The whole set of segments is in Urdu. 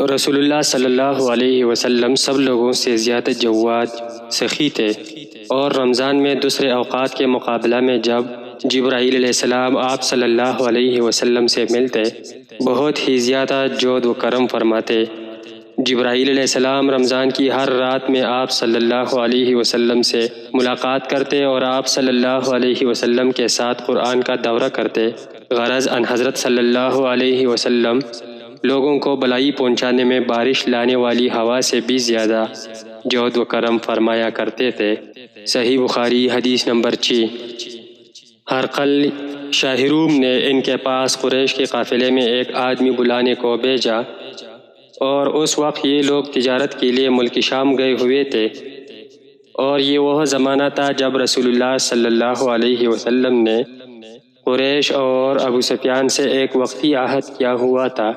رسول اللہ صلی اللہ علیہ وسلم سب لوگوں سے زیادہ جواد، سخی تھے، اور رمضان میں دوسرے اوقات کے مقابلہ میں جب جبرائیل علیہ السلام آپ صلی اللہ علیہ وسلم سے ملتے بہت ہی زیادہ جود و کرم فرماتے۔ جبرائیل علیہ السلام رمضان کی ہر رات میں آپ صلی اللہ علیہ وسلم سے ملاقات کرتے اور آپ صلی اللہ علیہ وسلم کے ساتھ قرآن کا دورہ کرتے۔ غرض ان حضرت صلی اللہ علیہ وسلم لوگوں کو بھلائی پہنچانے میں بارش لانے والی ہوا سے بھی زیادہ جود و کرم فرمایا کرتے تھے۔ صحیح بخاری حدیث نمبر 6۔ ہرقل شاہ روم نے ان کے پاس قریش کے قافلے میں ایک آدمی بلانے کو بھیجا، اور اس وقت یہ لوگ تجارت کے لیے ملک شام گئے ہوئے تھے، اور یہ وہ زمانہ تھا جب رسول اللہ صلی اللہ علیہ وسلم نے قریش اور ابو سفیان سے ایک وقتی عہد کیا ہوا تھا۔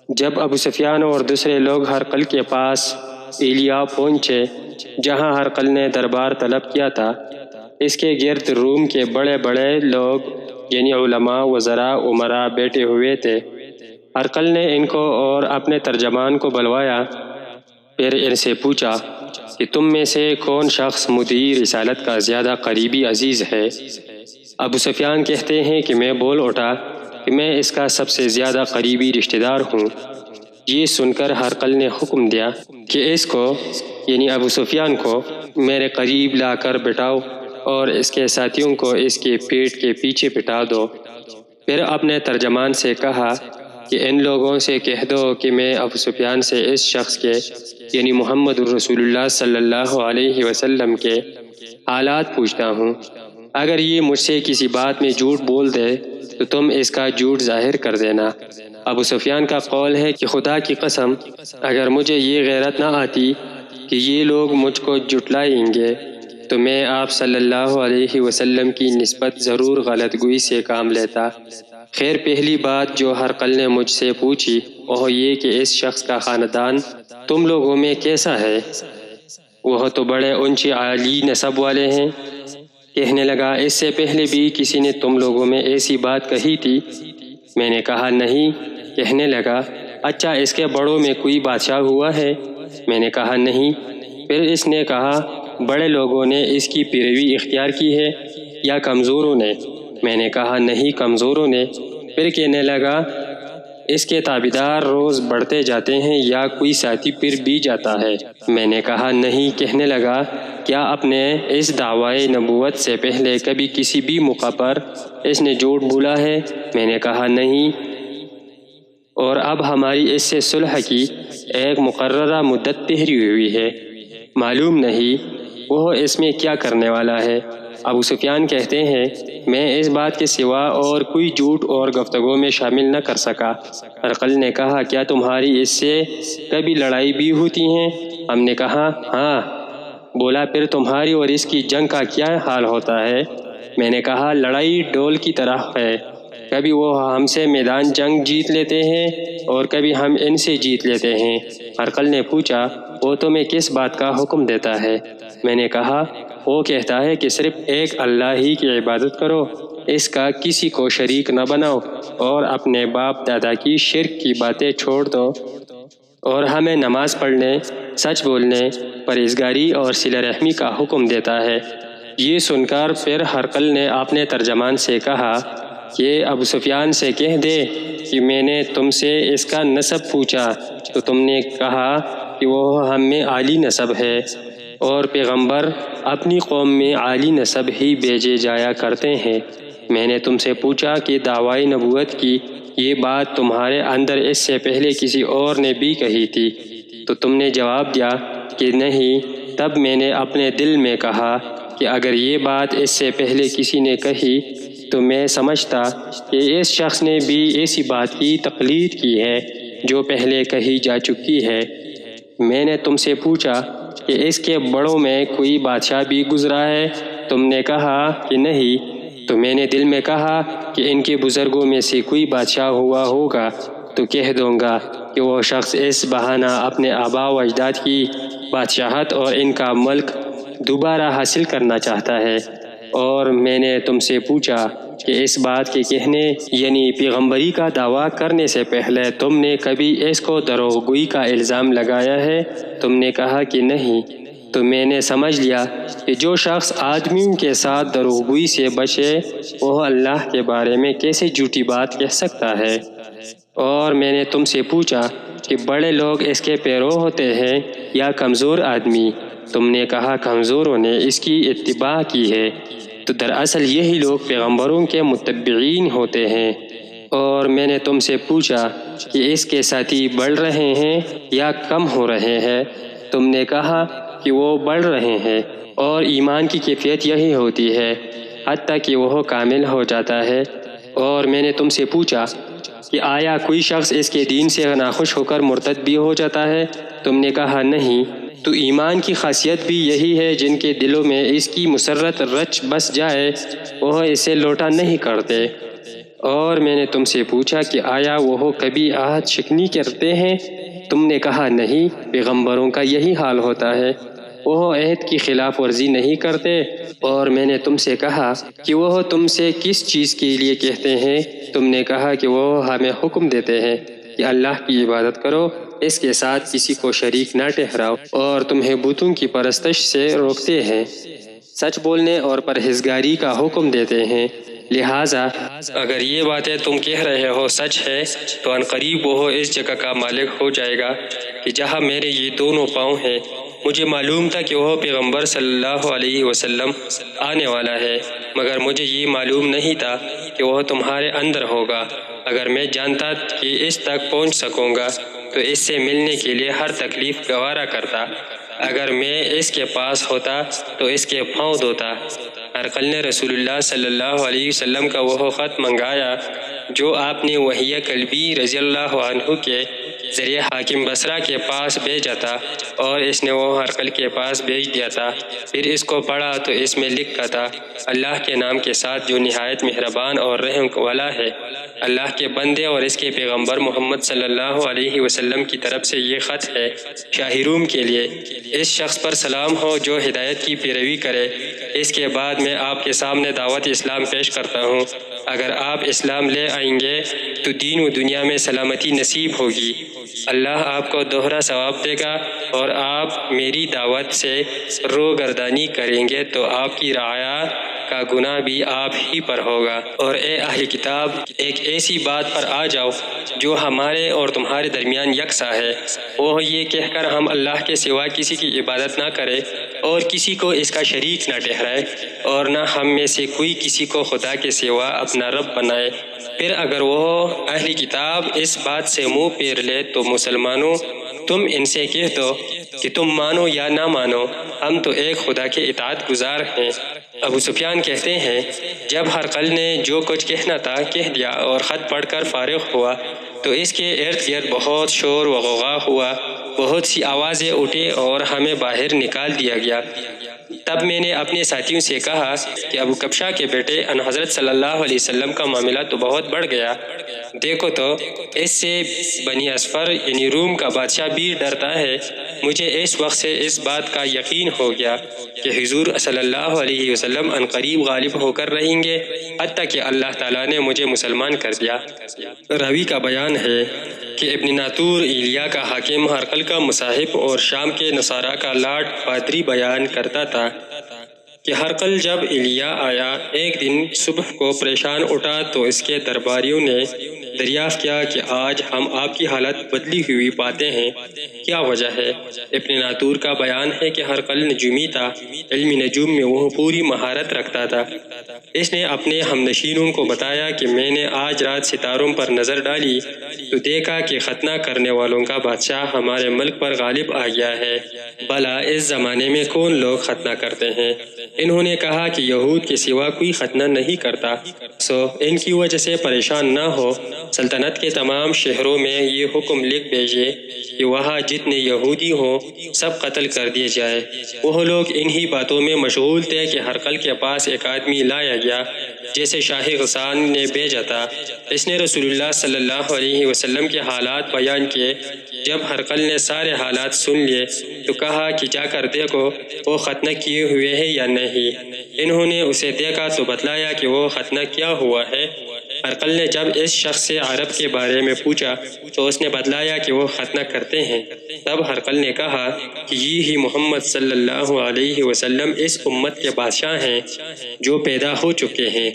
جب ابو سفیان اور دوسرے لوگ ہرقل کے پاس ایلیا پہنچے جہاں ہرقل نے دربار طلب کیا تھا، اس کے گرد روم کے بڑے بڑے لوگ یعنی علماء، وزراء، امراء بیٹھے ہوئے تھے۔ ہرقل نے ان کو اور اپنے ترجمان کو بلوایا، پھر ان سے پوچھا کہ تم میں سے کون شخص مدعی رسالت کا زیادہ قریبی عزیز ہے؟ ابو سفیان کہتے ہیں کہ میں بول اٹھا کہ میں اس کا سب سے زیادہ قریبی رشتہ دار ہوں۔ یہ سن کر ہرقل نے حکم دیا کہ اس کو یعنی ابو سفیان کو میرے قریب لا کر بٹھاؤ اور اس کے ساتھیوں کو اس کے پیٹ کے پیچھے پٹا دو۔ پھر اپنے ترجمان سے کہا کہ ان لوگوں سے کہہ دو کہ میں ابو سفیان سے اس شخص کے یعنی محمد الرسول اللہ صلی اللہ علیہ وسلم کے حالات پوچھتا ہوں۔ اگر یہ مجھ سے کسی بات میں جھوٹ بول دے تو تم اس کا جھوٹ ظاہر کر دینا۔ ابو سفیان کا قول ہے کہ خدا کی قسم اگر مجھے یہ غیرت نہ آتی کہ یہ لوگ مجھ کو جھٹلائیں گے تو میں آپ صلی اللہ علیہ وسلم کی نسبت ضرور غلط گوئی سے کام لیتا۔ خیر، پہلی بات جو ہرقل نے مجھ سے پوچھی وہ یہ کہ اس شخص کا خاندان تم لوگوں میں کیسا ہے؟ وہ تو بڑے اونچے عالی نسب والے ہیں۔ کہنے لگا، اس سے پہلے بھی کسی نے تم لوگوں میں ایسی بات کہی تھی؟ میں نے کہا نہیں۔ کہنے لگا، اچھا اس کے بڑوں میں کوئی بادشاہ ہوا ہے؟ میں نے کہا نہیں۔ پھر اس نے کہا، بڑے لوگوں نے اس کی پیروی اختیار کی ہے یا کمزوروں نے؟ میں نے کہا نہیں، کمزوروں نے۔ پھر کہنے لگا، اس کے تابعدار روز بڑھتے جاتے ہیں یا کوئی ساتھی پھر بھی جاتا ہے؟ میں نے کہا نہیں۔ کہنے لگا، کیا اپنے اس دعوی نبوت سے پہلے کبھی کسی بھی موقع پر اس نے جھوٹ بولا ہے؟ میں نے کہا نہیں۔ اور اب ہماری اس سے صلح کی ایک مقررہ مدت ٹھہری ہوئی ہے، معلوم نہیں وہ اس میں کیا کرنے والا ہے۔ ابو سفیان کہتے ہیں، میں اس بات کے سوا اور کوئی جھوٹ اور گفتگو میں شامل نہ کر سکا۔ ہرقل نے کہا، کیا تمہاری اس سے کبھی لڑائی بھی ہوتی ہیں؟ ہم نے کہا ہاں۔ بولا، پھر تمہاری اور اس کی جنگ کا کیا حال ہوتا ہے؟ میں نے کہا، لڑائی ڈول کی طرح ہے، کبھی وہ ہم سے میدان جنگ جیت لیتے ہیں اور کبھی ہم ان سے جیت لیتے ہیں۔ ہرقل نے پوچھا، وہ تمہیں کس بات کا حکم دیتا ہے؟ میں نے کہا، وہ کہتا ہے کہ صرف ایک اللہ ہی کی عبادت کرو، اس کا کسی کو شریک نہ بناؤ، اور اپنے باپ دادا کی شرک کی باتیں چھوڑ دو، اور ہمیں نماز پڑھنے، سچ بولنے، پرہیزگاری اور صلہ رحمی کا حکم دیتا ہے۔ یہ سن کر پھر ہرقل نے اپنے ترجمان سے کہا کہ ابو سفیان سے کہہ دے کہ میں نے تم سے اس کا نسب پوچھا تو تم نے کہا کہ وہ ہم میں عالی نسب ہے، اور پیغمبر اپنی قوم میں عالی نسب ہی بھیجے جایا کرتے ہیں۔ میں نے تم سے پوچھا کہ دعوی نبوت کی یہ بات تمہارے اندر اس سے پہلے کسی اور نے بھی کہی تھی؟ تو تم نے جواب دیا کہ نہیں۔ تب میں نے اپنے دل میں کہا کہ اگر یہ بات اس سے پہلے کسی نے کہی تو میں سمجھتا کہ اس شخص نے بھی ایسی بات کی تقلید کی ہے جو پہلے کہی جا چکی ہے۔ میں نے تم سے پوچھا کہ اس کے بڑوں میں کوئی بادشاہ بھی گزرا ہے؟ تم نے کہا کہ نہیں۔ تو میں نے دل میں کہا کہ ان کے بزرگوں میں سے کوئی بادشاہ ہوا ہوگا تو کہہ دوں گا کہ وہ شخص اس بہانہ اپنے آباء و اجداد کی بادشاہت اور ان کا ملک دوبارہ حاصل کرنا چاہتا ہے، اور میں نے تم سے پوچھا کہ اس بات کے کہنے یعنی پیغمبری کا دعویٰ کرنے سے پہلے تم نے کبھی اس کو دروغ گوئی کا الزام لگایا ہے؟ تم نے کہا کہ نہیں۔ تو میں نے سمجھ لیا کہ جو شخص آدمیوں کے ساتھ دروغ گوئی سے بچے وہ اللہ کے بارے میں کیسے جھوٹی بات کہہ سکتا ہے۔ اور میں نے تم سے پوچھا کہ بڑے لوگ اس کے پیرو ہوتے ہیں یا کمزور آدمی؟ تم نے کہا کمزوروں نے اس کی اتباع کی ہے۔ تو دراصل یہی لوگ پیغمبروں کے متبعین ہوتے ہیں۔ اور میں نے تم سے پوچھا کہ اس کے ساتھی بڑھ رہے ہیں یا کم ہو رہے ہیں؟ تم نے کہا کہ وہ بڑھ رہے ہیں، اور ایمان کی کیفیت یہی ہوتی ہے حتیٰ کہ وہ کامل ہو جاتا ہے۔ اور میں نے تم سے پوچھا کہ آیا کوئی شخص اس کے دین سے ناخوش ہو کر مرتد بھی ہو جاتا ہے؟ تم نے کہا نہیں۔ تو ایمان کی خاصیت بھی یہی ہے، جن کے دلوں میں اس کی مسرت رچ بس جائے وہ اسے لوٹا نہیں کرتے۔ اور میں نے تم سے پوچھا کہ آیا وہ کبھی عہد شکنی کرتے ہیں؟ تم نے کہا نہیں، پیغمبروں کا یہی حال ہوتا ہے، وہ عہد کی خلاف ورزی نہیں کرتے۔ اور میں نے تم سے کہا کہ وہ تم سے کس چیز کے لیے کہتے ہیں؟ تم نے کہا کہ وہ ہمیں حکم دیتے ہیں کہ اللہ کی عبادت کرو، اس کے ساتھ کسی کو شریک نہ ٹھہراؤ، اور تمہیں بتوں کی پرستش سے روکتے ہیں، سچ بولنے اور پرہیزگاری کا حکم دیتے ہیں۔ لہٰذا اگر یہ باتیں تم کہہ رہے ہو سچ ہے تو عنقریب وہ اس جگہ کا مالک ہو جائے گا کہ جہاں میرے یہ دونوں پاؤں ہیں۔ مجھے معلوم تھا کہ وہ پیغمبر صلی اللہ علیہ وسلم آنے والا ہے، مگر مجھے یہ معلوم نہیں تھا کہ وہ تمہارے اندر ہوگا۔ اگر میں جانتا کہ اس تک پہنچ سکوں گا تو اس سے ملنے کے لیے ہر تکلیف گوارا کرتا۔ اگر میں اس کے پاس ہوتا تو اس کے پاؤں دھوتا۔ ہرقل نے رسول اللہ صلی اللہ علیہ وسلم کا وہ خط منگایا جو آپ نے وحیہ کلبی رضی اللہ عنہ کے ذریعے حاکم بصرہ کے پاس بھیجا تھا، اور اس نے وہ ہرقل کے پاس بھیج دیا تھا۔ پھر اس کو پڑھا تو اس میں لکھا تھا، اللہ کے نام کے ساتھ جو نہایت مہربان اور رحم والا ہے۔ اللہ کے بندے اور اس کے پیغمبر محمد صلی اللہ علیہ وسلم کی طرف سے یہ خط ہے شاہ روم کے لیے۔ اس شخص پر سلام ہو جو ہدایت کی پیروی کرے۔ اس کے بعد میں آپ کے سامنے دعوت اسلام پیش کرتا ہوں۔ اگر آپ اسلام لے آئیں گے تو دین و دنیا میں سلامتی نصیب ہوگی۔ اللہ آپ کو دوہرا ثواب دے گا، اور آپ میری دعوت سے روگردانی کریں گے تو آپ کی رعایا کا گناہ بھی آپ ہی پر ہوگا۔ اور اے اہل کتاب، ایک ایسی بات پر آ جاؤ جو ہمارے اور تمہارے درمیان یکساں ہے، وہ یہ کہہ کر ہم اللہ کے سوا کسی کی عبادت نہ کرے اور کسی کو اس کا شریک نہ ٹھہرائے، اور نہ ہم میں سے کوئی کسی کو خدا کے سوا اپنا رب بنائے۔ پھر اگر وہ اہل کتاب اس بات سے منہ پھیر لے تو مسلمانوں، تم ان سے کہہ دو کہ تم مانو یا نہ مانو، ہم تو ایک خدا کے اطاعت گزار ہیں۔ ابو سفیان کہتے ہیں، جب ہرقل نے جو کچھ کہنا تھا کہہ دیا اور خط پڑھ کر فارغ ہوا تو اس کے ارد گرد بہت شور و غوغا ہوا، بہت سی آوازیں اٹھی اور ہمیں باہر نکال دیا گیا۔ تب میں نے اپنے ساتھیوں سے کہا کہ ابو کبشہ کے بیٹے ان حضرت صلی اللہ علیہ وسلم کا معاملہ تو بہت بڑھ گیا، دیکھو تو اس سے بنی اصفر یعنی روم کا بادشاہ بھی ڈرتا ہے۔ مجھے اس وقت سے اس بات کا یقین ہو گیا کہ حضور صلی اللہ علیہ وسلم عنقریب غالب ہو کر رہیں گے، حتیٰ کہ اللہ تعالیٰ نے مجھے مسلمان کر دیا۔ راوی کا بیان ہے کہ ابن ناطور ایلیا کا حاکم ہرقل کا مصاحب اور شام کے نصارہ کا لاٹ پادری بیان کرتا تھا کہ ہرقل جب ایلیا آیا ایک دن صبح کو پریشان اٹھا تو اس کے درباریوں نے دریافت کیا کہ آج ہم آپ کی حالت بدلی ہوئی پاتے ہیں، کیا وجہ ہے؟ ابن ناطور کا بیان ہے کہ ہرقل نجومی تھا، علم نجوم میں وہ پوری مہارت رکھتا تھا۔ اس نے اپنے ہمنشینوں کو بتایا کہ میں نے آج رات ستاروں پر نظر ڈالی تو دیکھا کہ ختنہ کرنے والوں کا بادشاہ ہمارے ملک پر غالب آ گیا ہے۔ بھلا اس زمانے میں کون لوگ ختنہ کرتے ہیں؟ انہوں نے کہا کہ یہود کے سوا کوئی ختنہ نہیں کرتا، سو ان کی وجہ سے پریشان نہ ہو۔ سلطنت کے تمام شہروں میں یہ حکم لکھ بھیجے کہ وہاں جتنے یہودی ہوں سب قتل کر دیے جائے۔ وہ لوگ انہی باتوں میں مشغول تھے کہ ہرقل کے پاس ایک آدمی لایا گیا جیسے شاہ غسان نے بھیجا تھا۔ اس نے رسول اللہ صلی اللہ علیہ وسلم کے حالات بیان کیے۔ جب ہرقل نے سارے حالات سن لیے تو کہا کہ جا کر دیکھو وہ ختنہ کیے ہوئے ہیں یا نہیں۔ انہوں نے اسے دیکھا تو بتلایا کہ وہ ختنہ کیا ہوا ہے۔ ہرقل نے جب اس شخص سے عرب کے بارے میں پوچھا تو اس نے بتلایا کہ وہ ختنہ کرتے ہیں۔ تب ہرقل نے کہا کہ یہ محمد صلی اللہ علیہ وسلم اس امت کے بادشاہ ہیں جو پیدا ہو چکے ہیں۔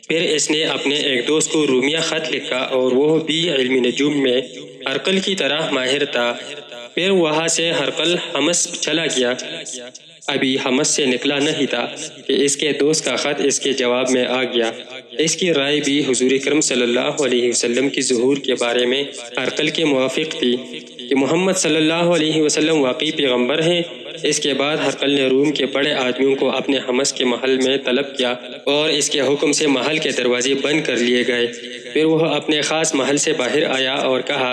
پھر اس نے اپنے ایک دوست کو رومیہ خط لکھا اور وہ بھی علم نجوم میں ہرقل کی طرح ماہر تھا۔ پھر وہاں سے ہرقل حمص چلا گیا۔ ابھی حمص سے نکلا نہیں تھا کہ اس کے دوست کا خط اس کے جواب میں آ گیا۔ اس کی رائے بھی حضور اکرم صلی اللہ علیہ وسلم کی ظہور کے بارے میں ہرقل کے موافق تھی کہ محمد صلی اللہ علیہ وسلم واقعی پیغمبر ہیں۔ اس کے بعد ہرقل نے روم کے بڑے آدمیوں کو اپنے حمص کے محل میں طلب کیا اور اس کے حکم سے محل کے دروازے بند کر لیے گئے۔ پھر وہ اپنے خاص محل سے باہر آیا اور کہا،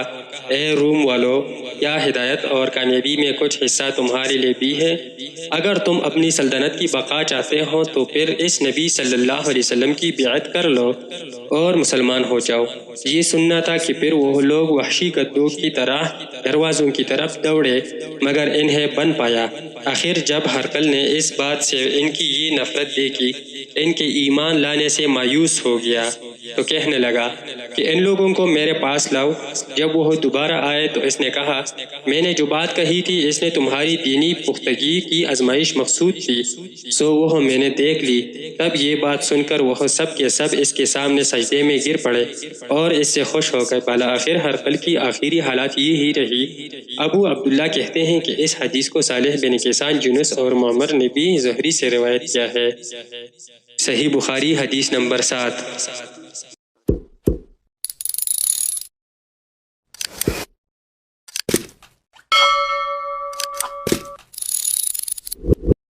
اے روم والو، کیا ہدایت اور کامیابی میں کچھ حصہ تمہارے لیے بھی ہے؟ اگر تم اپنی سلطنت کی بقا چاہتے ہو تو پھر اس نبی صلی اللہ علیہ وسلم کی بیعت کر لو اور مسلمان ہو جاؤ۔ یہ سننا تھا کہ پھر وہ لوگ وحشی گدھوں کی طرح دروازوں کی طرف دوڑے مگر انہیں بن پایا۔ آخر جب ہرقل نے اس بات سے ان کی یہ نفرت دیکھی، ان کے ایمان لانے سے مایوس ہو گیا تو کہنے لگا کہ ان لوگوں کو میرے پاس لاؤ۔ جب وہ دوبارہ آئے تو اس نے کہا، میں نے جو بات کہی تھی اس نے تمہاری دینی پختگی کی آزمائش مقصود تھی، سو وہ میں نے دیکھ لی۔ تب یہ بات سن کر وہ سب کے سب اس کے سامنے سجدے میں گر پڑے اور اس سے خوش ہو گئے۔ بالآخر ہرقل کی آخری حالت یہ ہی رہی۔ ابو عبداللہ کہتے ہیں کہ اس حدیث کو صالح بن کیسان، یونس اور معمر نے بھی زہری سے روایت کیا ہے۔ صحیح بخاری حدیث نمبر 7۔